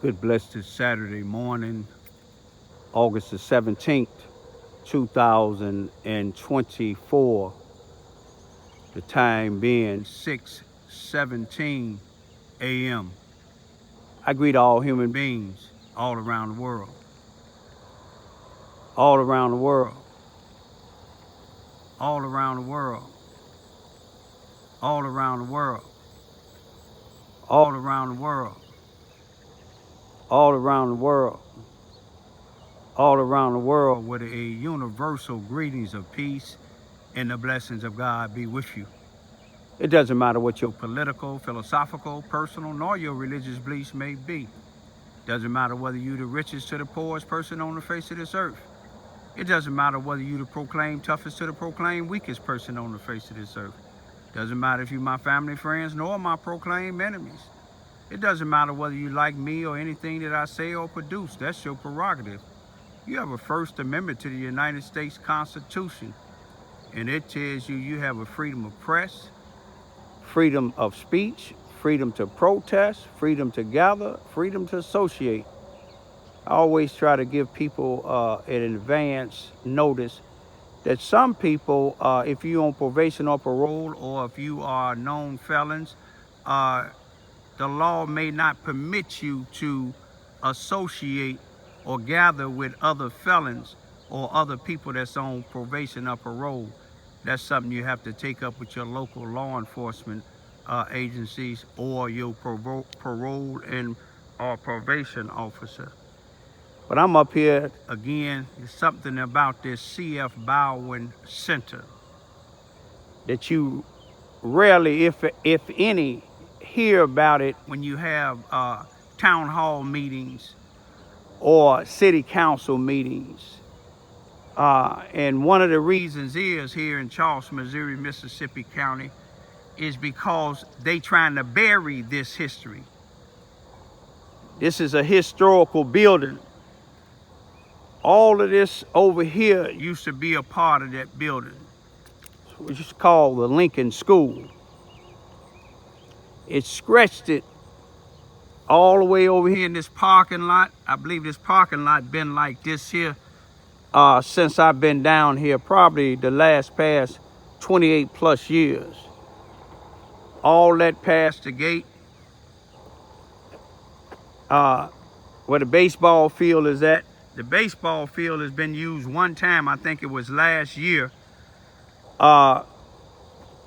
Good blessed Saturday morning, August the 17th, 2024. The time being 6:17 a.m. I greet all human beings all around the world. All around the world. All around the world. All around the world. All around the world. All around the world. All around the world with a universal greetings of peace and the blessings of God be with you. It doesn't matter what your political, philosophical, personal, nor your religious beliefs may be. Doesn't matter whether you're the richest to the poorest person on the face of this earth. It doesn't matter whether you the proclaimed toughest to the proclaimed weakest person on the face of this earth. Doesn't matter if you're my family, friends, nor my proclaimed enemies. It doesn't matter whether you like me or anything that I say or produce. That's your prerogative. You have a First Amendment to the United States Constitution, and it tells you have a freedom of press, freedom of speech, freedom to protest, freedom to gather, freedom to associate. I always try to give people an advance notice that some people, if you're on probation or parole, or if you are known felons, the law may not permit you to associate or gather with other felons or other people that's on probation or parole. That's something you have to take up with your local law enforcement agencies or your parole and or probation officer. But I'm up here again, something about this C.F. Bowen Center that you rarely, if any, hear about it when you have town hall meetings or city council meetings. And one of the reasons is here in Charleston, Missouri, Mississippi County, is because they trying to bury this history. This is a historical building. All of this over here used to be a part of that building, which is called the Lincoln School. It stretched it all the way over here in this parking lot. I believe this parking lot been like this here since I've been down here, probably the past 28 plus years. All that past the gate, where the baseball field is at. The baseball field has been used one time, I think it was last year.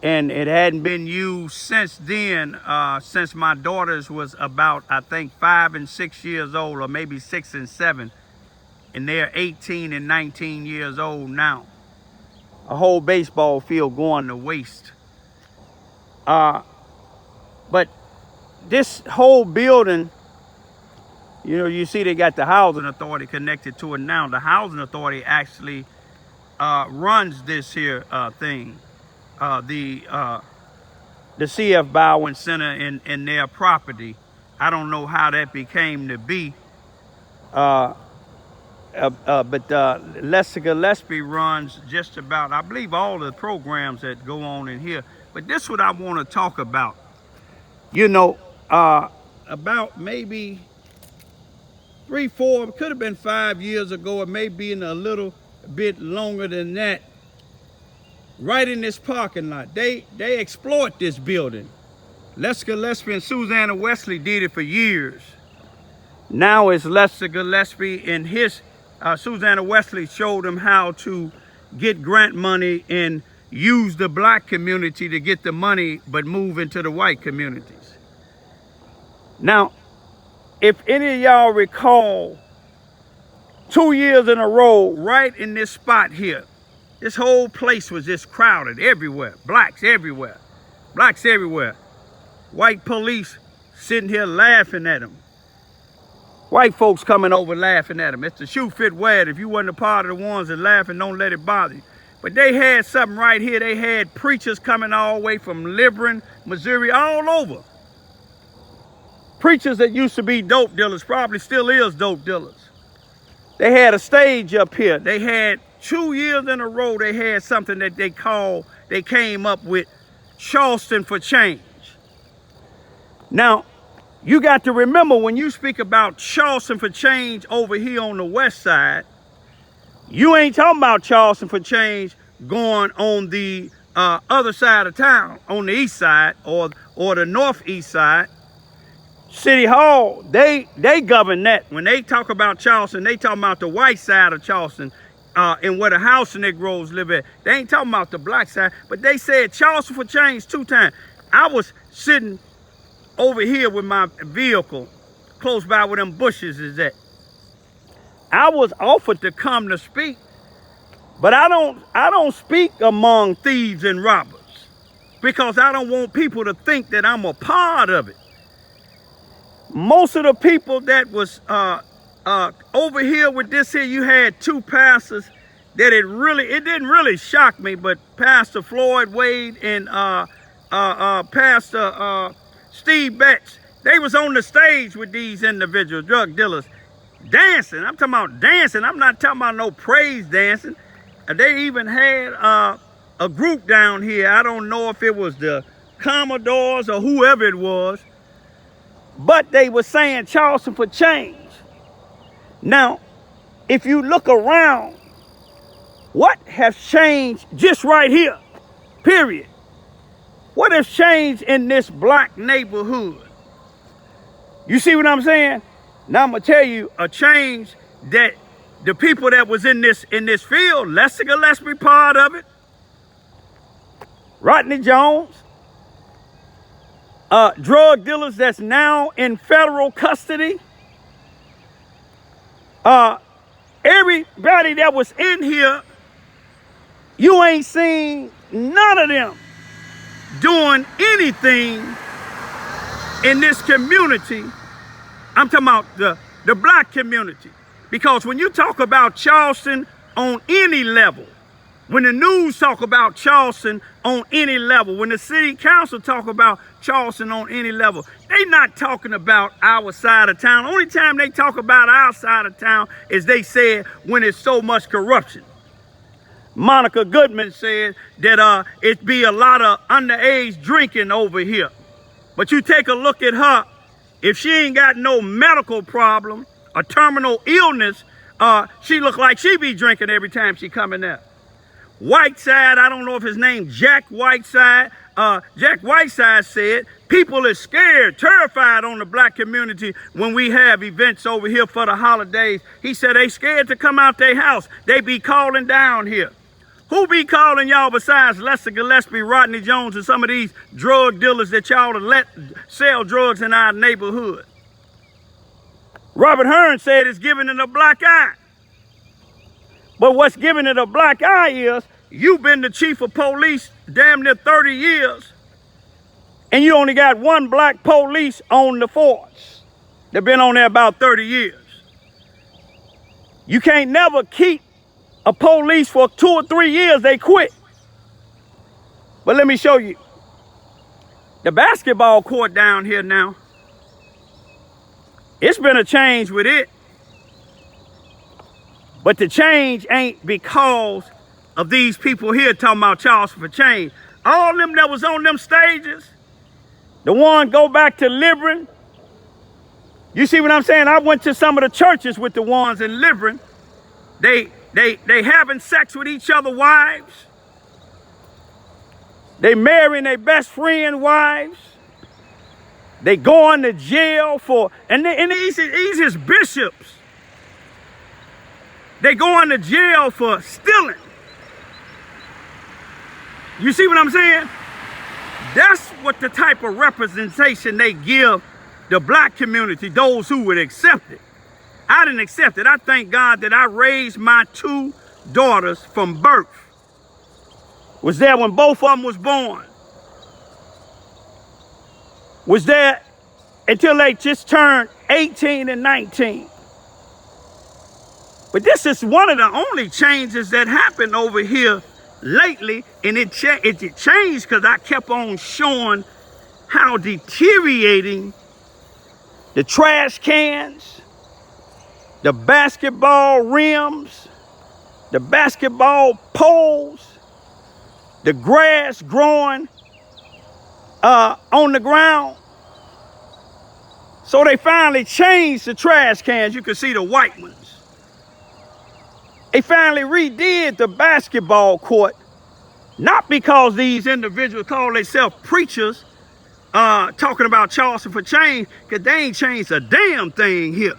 And it hadn't been used since then, since my daughters was about, I think, 5 and 6 years old, or maybe 6 and 7. And they're 18 and 19 years old now. A whole baseball field going to waste. But this whole building, you know, you see they got the housing authority connected to it now. The housing authority actually runs this here thing. The C.F. Bowen Center in their property. I don't know how that became to be. But Lester Gillespie runs just about, I believe, all the programs that go on in here. But this is what I want to talk about. You know, about maybe 3, 4, could have been 5 years ago, or maybe in a little bit longer than that. Right in this parking lot, they exploit this building. Lester Gillespie and Susanna Wesley did it for years. Now it's Lester Gillespie and his Susanna Wesley showed them how to get grant money and use the black community to get the money, but move into the white communities. Now, if any of y'all recall, 2 years in a row, right in this spot here, this whole place was just crowded everywhere. Blacks everywhere. Blacks everywhere. White police sitting here laughing at them. White folks coming over laughing at them. If the shoe fit, wear it. If you wasn't a part of the ones that laughing, don't let it bother you. But they had something right here. They had preachers coming all the way from Livermore, Missouri, all over. Preachers that used to be dope dealers, probably still is dope dealers. They had a stage up here. They had 2 years in a row, they had something that they came up with, Charleston for Change. Now, You got to remember, when you speak about Charleston for change over here on the west side, you ain't talking about Charleston for change going on the other side of town, on the east side or the northeast side. City Hall, they govern that. When they talk about Charleston, they talking about the white side of Charleston, and where the house Negroes live at. They ain't talking about the black side, but they said Charleston for change 2 times. I was sitting over here with my vehicle, close by where them bushes is at. I was offered to come to speak, but I don't speak among thieves and robbers, because I don't want people to think that I'm a part of it. Most of the people that was over here with this here, you had 2 pastors that it didn't really shock me, but Pastor Floyd Wade and Pastor Steve Betts, they was on the stage with these individuals, drug dealers, dancing. I'm talking about dancing. I'm not talking about no praise dancing. They even had a group down here. I don't know if it was the Commodores or whoever it was, but they were saying Charleston for change. Now, if you look around, what has changed just right here, period? What has changed in this black neighborhood? You see what I'm saying? Now I'm gonna tell you a change that the people that was in this field, Lester Gillespie part of it, Rodney Jones, drug dealers that's now in federal custody, everybody that was in here, you ain't seen none of them doing anything in this community. I'm talking about the black community. Because when you talk about Charleston on any level, when the news talk about Charleston on any level, when the city council talk about Charleston on any level, they not talking about our side of town. Only time they talk about our side of town is they said when it's so much corruption. Monica Goodman said that it be a lot of underage drinking over here. But you take a look at her, if she ain't got no medical problem, a terminal illness, she look like she be drinking every time she come in there. Whiteside, I don't know if his name Jack Whiteside. Jack Whiteside said people is scared, terrified on the black community when we have events over here for the holidays. He said they scared to come out their house. They be calling down here. Who be calling y'all besides Lester Gillespie, Rodney Jones, and some of these drug dealers that y'all to let sell drugs in our neighborhood? Robert Hearn said it's giving it a black eye. But what's giving it a black eye is you've been the chief of police damn near 30 years, and you only got 1 black police on the force. They've been on there about 30 years. You can't never keep a police for 2 or 3 years, they quit. But let me show you. The basketball court down here now, it's been a change with it. But the change ain't because of these people here talking about Charleston for change. All them that was on them stages, the one go back to Librin. You see what I'm saying? I went to some of the churches with the ones in Librin. They having sex with each other wives. They marrying their best friend wives. They going to jail for, and these is bishops. They going to jail for stealing. You see what I'm saying? That's what the type of representation they give the black community, those who would accept it. I didn't accept it. I thank God that I raised my 2 daughters from birth. Was there when both of them was born. Was there until they just turned 18 and 19. But this is one of the only changes that happened over here lately, and it changed because I kept on showing how deteriorating the trash cans, the basketball rims, the basketball poles, the grass growing on the ground. So they finally changed the trash cans. You can see the white ones. They finally redid the basketball court, not because these individuals call themselves preachers, talking about Charleston for change, because they ain't changed a damn thing here.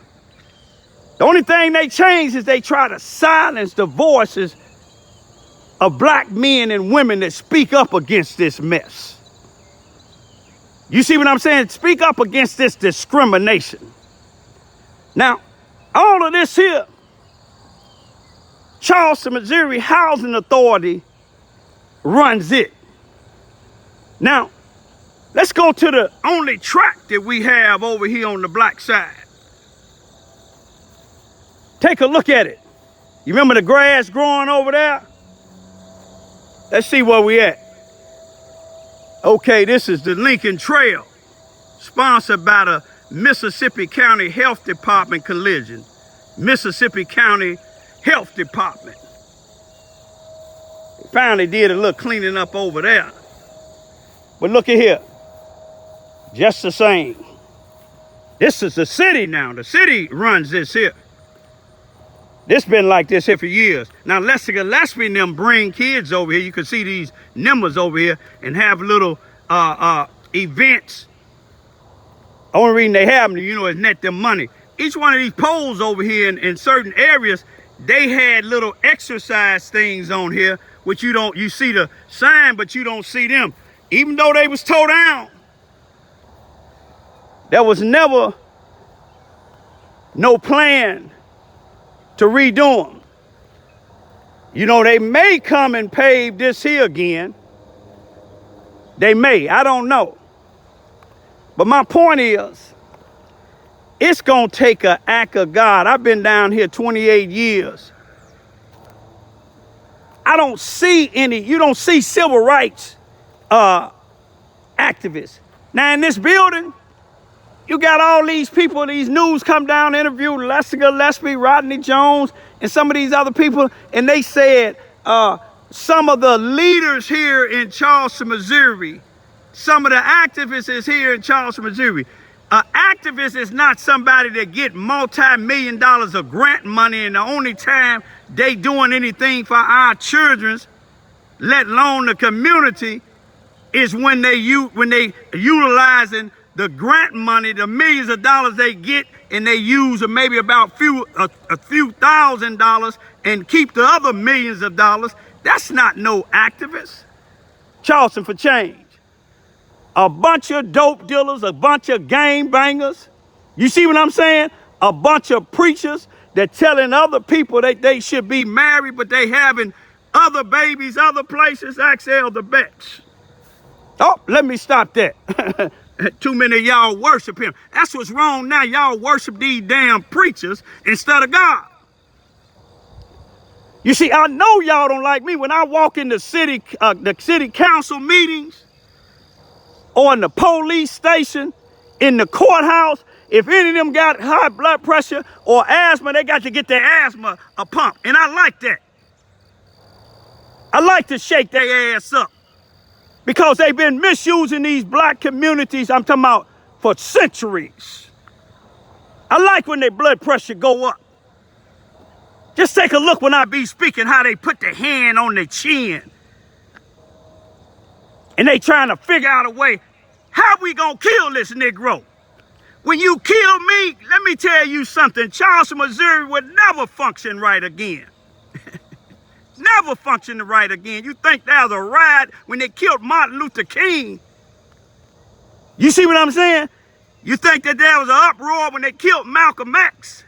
The only thing they changed is they try to silence the voices of black men and women that speak up against this mess. You see what I'm saying? Speak up against this discrimination. Now, all of this here, Charleston, Missouri Housing Authority runs it. Now, let's go to the only track that we have over here on the black side. Take a look at it. You remember the grass growing over there? Let's see where we at. Okay, this is the Lincoln Trail, sponsored by the Mississippi County Health Department Collision. Mississippi County Health Department. They finally did a little cleaning up over there. But look at here. Just the same. This is the city now. The city runs this here. This been like this here for years. Now, Lester Gillespie and them bring kids over here. You can see these numbers over here and have little events. Only reason they have them, you know, is net them money. Each one of these poles over here in certain areas, they had little exercise things on here, which you see the sign, but you don't see them. Even though they was towed down, there was never no plan to redo them. You know, they may come and pave this here again. They may, I don't know. But my point is, it's gonna take an act of God. I've been down here 28 years. I don't see any, you don't see civil rights activists. Now in this building, you got all these people, these news come down, interview Lester Gillespie, Rodney Jones, and some of these other people, and they said some of the leaders here in Charleston, Missouri, some of the activists is here in Charleston, Missouri. An activist is not somebody that get multi-million dollars of grant money, and the only time they doing anything for our children, let alone the community, is when they utilizing the grant money, the millions of dollars they get, and they use maybe about a few $1,000s and keep the other millions of dollars. That's not no activist. Charleston for change. A bunch of dope dealers, a bunch of gang bangers. You see what I'm saying? A bunch of preachers that telling other people that they should be married, but they having other babies, other places. Ask Elder Betts. Oh, let me stop that. Too many of y'all worship him. That's what's wrong now. Y'all worship these damn preachers instead of God. You see, I know y'all don't like me when I walk in the city council meetings, or in the police station, in the courthouse. If any of them got high blood pressure or asthma, they got to get their asthma a pump. And I like that. I like to shake their ass up, because they've been misusing these black communities, I'm talking about, for centuries. I like when their blood pressure go up. Just take a look when I be speaking, how they put their hand on their chin. And they trying to figure out a way, how we gonna kill this Negro? When you kill me, let me tell you something, Charleston, Missouri would never function right again. Never function right again. You think that was a riot when they killed Martin Luther King? You see what I'm saying? You think that there was an uproar when they killed Malcolm X?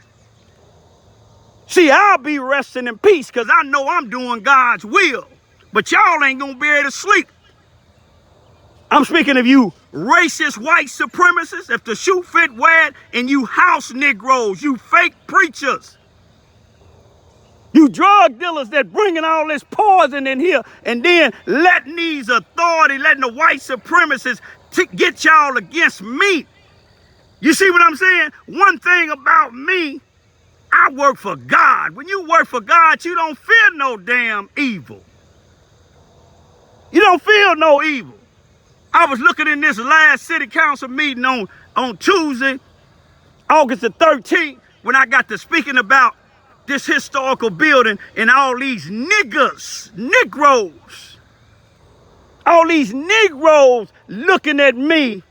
See, I'll be resting in peace because I know I'm doing God's will. But y'all ain't gonna be able to sleep. I'm speaking of you racist white supremacists. If the shoe fit, wear it. And you house Negroes, you fake preachers. You drug dealers that bringing all this poison in here and then letting these authorities, letting the white supremacists get y'all against me. You see what I'm saying? One thing about me, I work for God. When you work for God, you don't fear no damn evil. You don't feel no evil. I was looking in this last city council meeting on Tuesday, August the 13th, when I got to speaking about this historical building and all these Negroes, all these Negroes looking at me,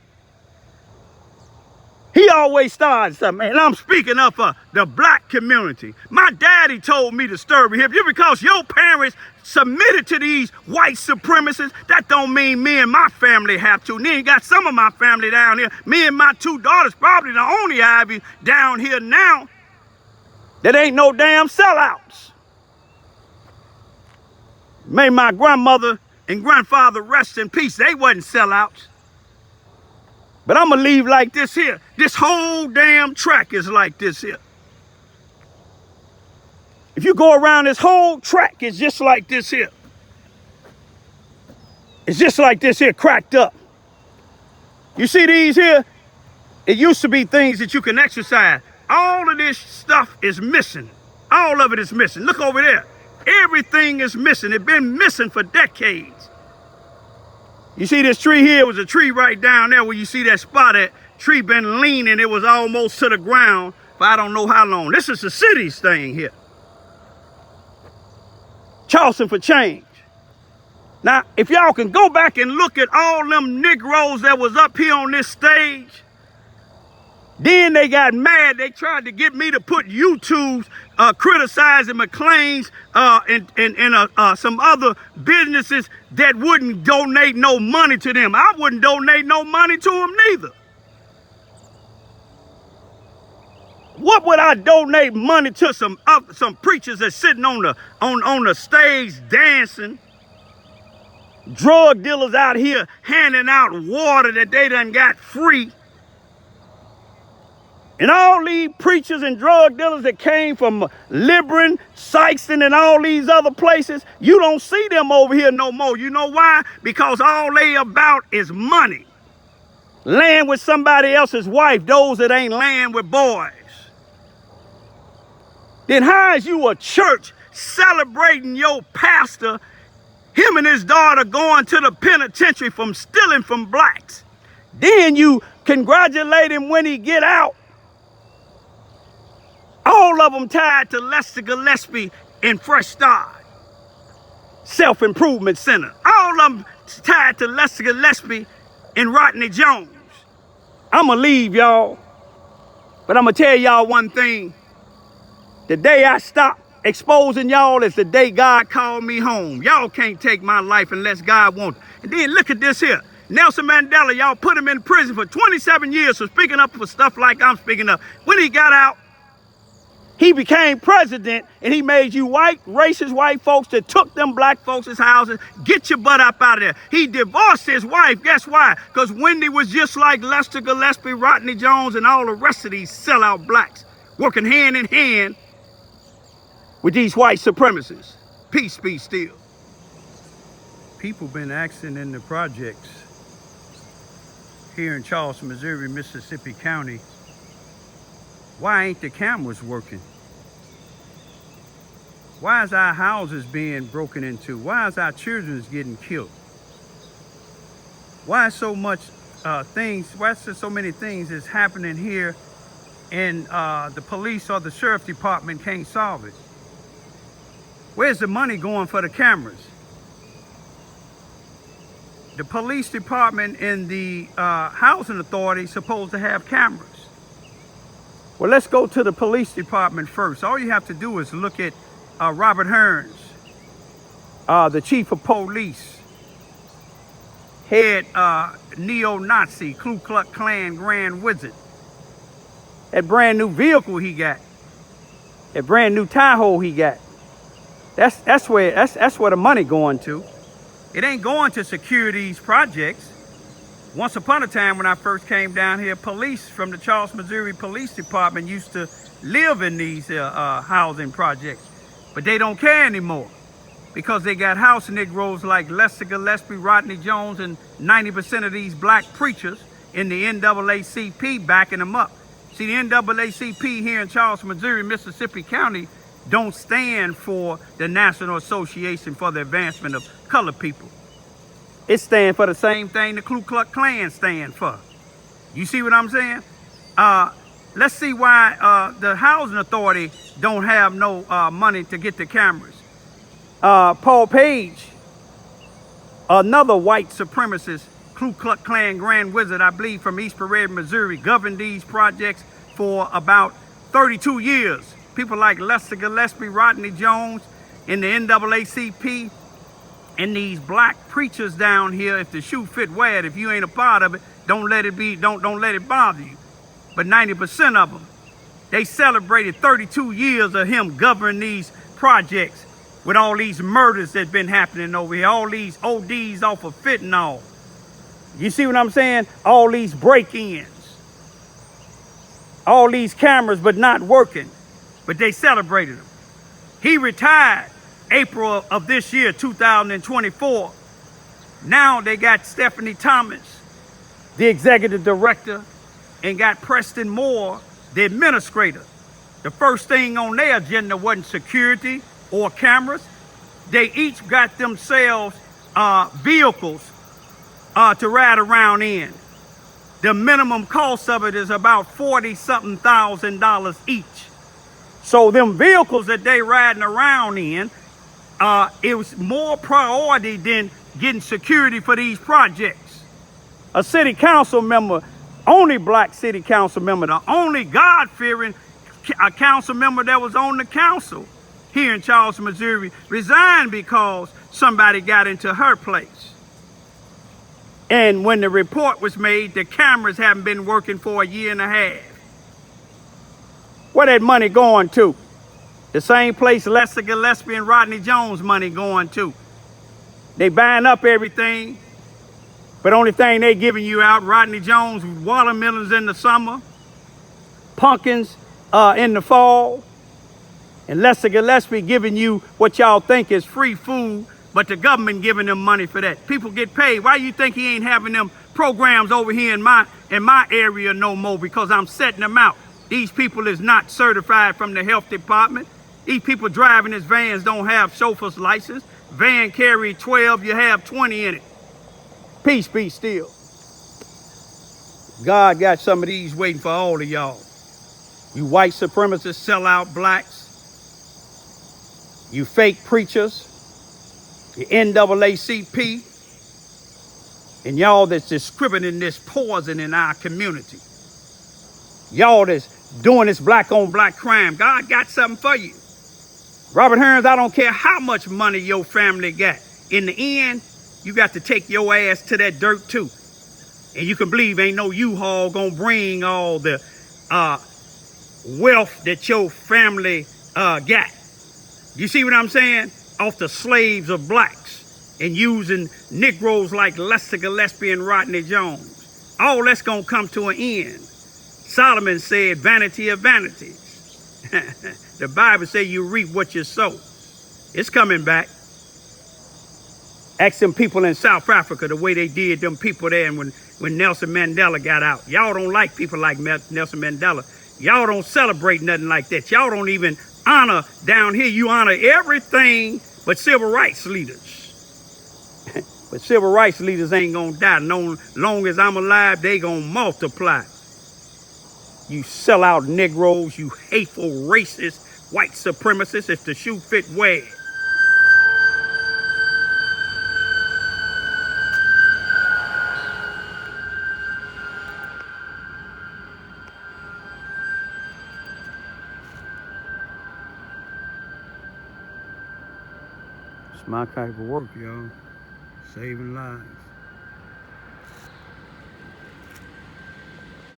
he always starts something, and I'm speaking up for the black community. My daddy told me to stir with him. Just because your parents submitted to these white supremacists, that don't mean me and my family have to. And then you got some of my family down here. Me and my 2 daughters probably the only Ivy down here now that ain't no damn sellouts. May my grandmother and grandfather rest in peace. They wasn't sellouts. But I'm going to leave like this here. This whole damn track is like this here. If you go around this whole track, it's just like this here. It's just like this here, cracked up. You see these here? It used to be things that you can exercise. All of this stuff is missing. All of it is missing. Look over there. Everything is missing. It's been missing for decades. You see this tree here? It was a tree right down there where you see that spot. That tree been leaning. It was almost to the ground for I don't know how long. This is the city's thing here. Charleston for change. Now, if y'all can go back and look at all them Negroes that was up here on this stage, then they got mad. They tried to get me to put YouTube's criticizing McLean's and some other businesses that wouldn't donate no money to them. I wouldn't donate no money to them neither. What would I donate money to some preachers that's sitting on the stage dancing? Drug dealers out here handing out water that they done got free. And all these preachers and drug dealers that came from Libron, Sykeston, and all these other places, you don't see them over here no more. You know why? Because all they about is money. Laying with somebody else's wife, those that ain't laying with boys. Then how is you a church celebrating your pastor, him and his daughter going to the penitentiary from stealing from blacks? Then you congratulate him when he get out. All of them tied to Lester Gillespie and Fresh Start, Self-Improvement Center. All of them tied to Lester Gillespie and Rodney Jones. I'm going to leave y'all, but I'm going to tell y'all one thing. The day I stop exposing y'all is the day God called me home. Y'all can't take my life unless God wants it. And then look at this here. Nelson Mandela, y'all put him in prison for 27 years for speaking up for stuff like I'm speaking up. When he got out, he became president, and he made you white, racist white folks that took them black folks' houses. Get your butt up out of there. He divorced his wife. Guess why? Because Wendy was just like Lester Gillespie, Rodney Jones, and all the rest of these sellout blacks, working hand in hand with these white supremacists. Peace be still. People been asking in the projects here in Charleston, Missouri, Mississippi County, why ain't the cameras working? Why is our houses being broken into? Why is our children getting killed? Why so much why is there so many things is happening here and the police or the sheriff department can't solve it? Where's the money going for the cameras? The police department and the housing authority supposed to have cameras. Well, let's go to the police department first. All you have to do is look at Robert Hearns, the chief of police, head neo-Nazi, Ku Klux Klan Grand Wizard. That brand new vehicle he got, that brand new Tahoe he got. That's where the money going to. It ain't going to secure these projects. Once upon a time, when I first came down here, police from the Charleston, Missouri Police Department used to live in these housing projects. But they don't care anymore because they got house Negroes like Lester Gillespie, Rodney Jones, and 90% of these black preachers in the NAACP backing them up. See, the NAACP here in Charleston, Missouri, Mississippi County don't stand for the National Association for the Advancement of Colored People. It stands for the same thing the Ku Klux Klan stand for. You see what I'm saying? Let's see why the housing authority don't have no money to get the cameras. Paul Page, another white supremacist, Ku Klux Klan Grand Wizard, I believe from East Parade, Missouri, governed these projects for about 32 years. People like Lester Gillespie, Rodney Jones, and the NAACP, and these black preachers down here. If the shoe fit, wear it. If you ain't a part of it, don't let it bother you. But 90% of them, they celebrated 32 years of him governing these projects with all these murders that's been happening over here, all these ODs off of fentanyl. You see what I'm saying? All these break-ins, all these cameras but not working, but they celebrated him. He retired April of this year, 2024. Now they got Stephanie Thomas, the executive director, and got Preston Moore, the administrator. The first thing on their agenda wasn't security or cameras. They each got themselves vehicles to ride around in. The minimum cost of it is about $40-something thousand each. So them vehicles that they riding around in, it was more priority than getting security for these projects. A city council member, only black city council member, the only God-fearing council member that was on the council here in Charleston, Missouri, resigned because somebody got into her place. And when the report was made, the cameras haven't been working for a year and a half. Where that money going to? The same place Lester Gillespie and Rodney Jones money going to. They buying up everything, but only thing they giving you out, Rodney Jones, watermelons in the summer, pumpkins in the fall, and Lester Gillespie giving you what y'all think is free food, but the government giving them money for that. People get paid. Why you think he ain't having them programs over here in my area no more? Because I'm setting them out. These people is not certified from the health department. These people driving his vans don't have chauffeur's license. Van carry 12, you have 20 in it. Peace be still. God got some of these waiting for all of y'all. You white supremacists, sellout blacks. You fake preachers. The NAACP. And y'all that's distributing this poison in our community. Y'all that's doing this black on black crime. God got something for you. Robert Hearns, I don't care how much money your family got. In the end, you got to take your ass to that dirt too. And you can believe ain't no U-Haul gonna bring all the wealth that your family got. You see what I'm saying? Off the slaves of blacks and using Negroes like Lester Gillespie and Rodney Jones. All that's gonna come to an end. Solomon said, vanity of vanities. The Bible says you reap what you sow. It's coming back. Ask them people in South Africa the way they did them people there and when Nelson Mandela got out. Y'all don't like people like Nelson Mandela. Y'all don't celebrate nothing like that. Y'all don't even honor down here. You honor everything but civil rights leaders. But civil rights leaders ain't gonna die. No long as I'm alive, they gonna multiply. You sell out Negroes, you hateful, racist, white supremacists. If the shoe fit, wear it. It's my type of work, y'all. Saving lives.